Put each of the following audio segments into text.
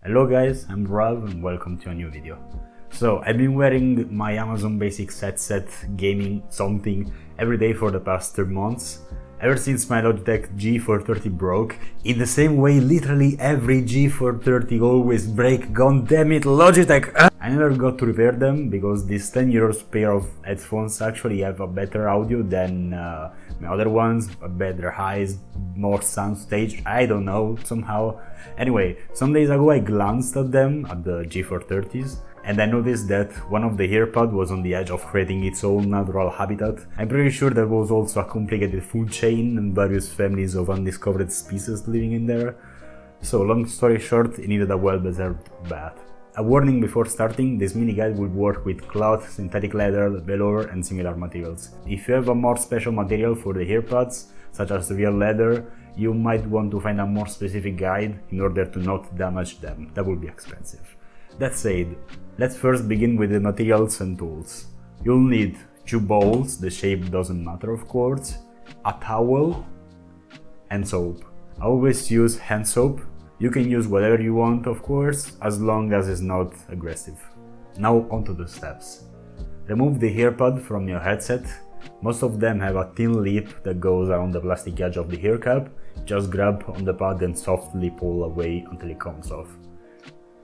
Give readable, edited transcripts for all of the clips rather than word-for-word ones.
Hello guys, I'm VRav and welcome to a new video. So I've been wearing my Amazon Basics headset gaming something every day for the past 3 months. Ever since my Logitech G430 broke, in the same way literally every G430 always break, god damn it Logitech! I never got to repair them because this 10 euros pair of headphones actually have a better audio than my other ones, a better highs, more soundstage, I don't know, somehow. Anyway, some days ago I glanced at them, at the G430s, and I noticed that one of the Earpads was on the edge of creating its own natural habitat. I'm pretty sure there was also a complicated food chain and various families of undiscovered species living in there. So long story short, it needed a well-deserved bath. A warning before starting, this mini guide will work with cloth, synthetic leather, velour and similar materials. If you have a more special material for the Earpads, such as real leather, you might want to find a more specific guide in order to not damage them. That would be expensive. That said, let's first begin with the materials and tools. You'll need 2 bowls, the shape doesn't matter of course, a towel and soap. I always use hand soap. You can use whatever you want of course, as long as it's not aggressive. Now onto the steps. Remove the earpad from your headset. Most of them have a thin lip that goes around the plastic edge of the ear cap. Just grab on the pad and softly pull away until it comes off.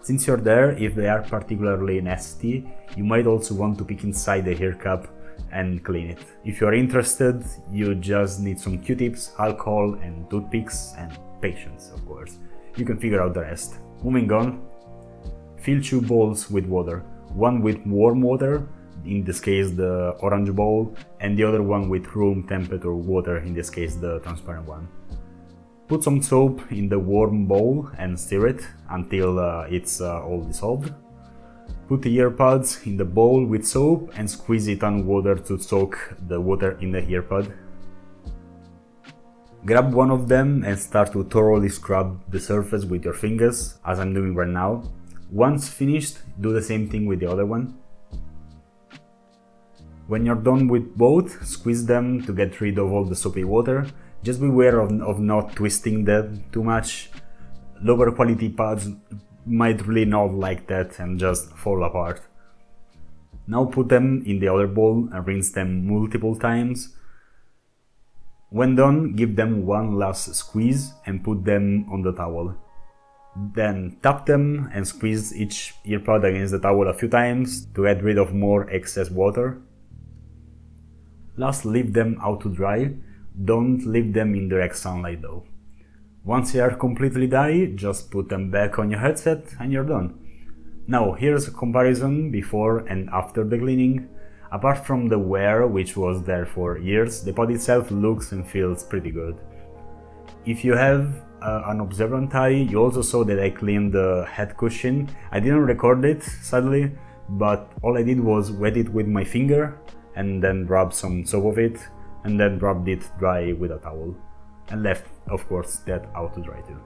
Since you're there, if they are particularly nasty, you might also want to peek inside the ear cap and clean it. If you're interested, you just need some Q-tips, alcohol and toothpicks and patience of course. You can figure out the rest. Moving on, fill 2 bowls with water. One with warm water, in this case the orange bowl, and the other one with room temperature water, in this case the transparent one. Put some soap in the warm bowl and stir it until it's all dissolved. Put the earpads in the bowl with soap and squeeze it on water to soak the water in the earpad. Grab one of them and start to thoroughly scrub the surface with your fingers, as I'm doing right now. Once finished, do the same thing with the other one. When you're done with both, squeeze them to get rid of all the soapy water. Just beware of not twisting them too much. Lower quality pads might really not like that and just fall apart. Now put them in the other bowl and rinse them multiple times. When done, give them one last squeeze and put them on the towel. Then tap them and squeeze each earpad against the towel a few times to get rid of more excess water. Last, leave them out to dry. Don't leave them in direct sunlight though. Once they are completely dry, just put them back on your headset and you're done. Now here's a comparison before and after the cleaning. Apart from the wear, which was there for years, the pod itself looks and feels pretty good. If you have an observant eye, you also saw that I cleaned the head cushion. I didn't record it, sadly, but all I did was wet it with my finger and then rub some soap of it, and then rubbed it dry with a towel, and left, of course, that out to dry too.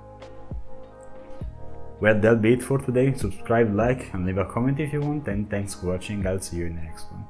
Well, that'll be it for today. Subscribe, like, and leave a comment if you want, and thanks for watching. I'll see you in the next one.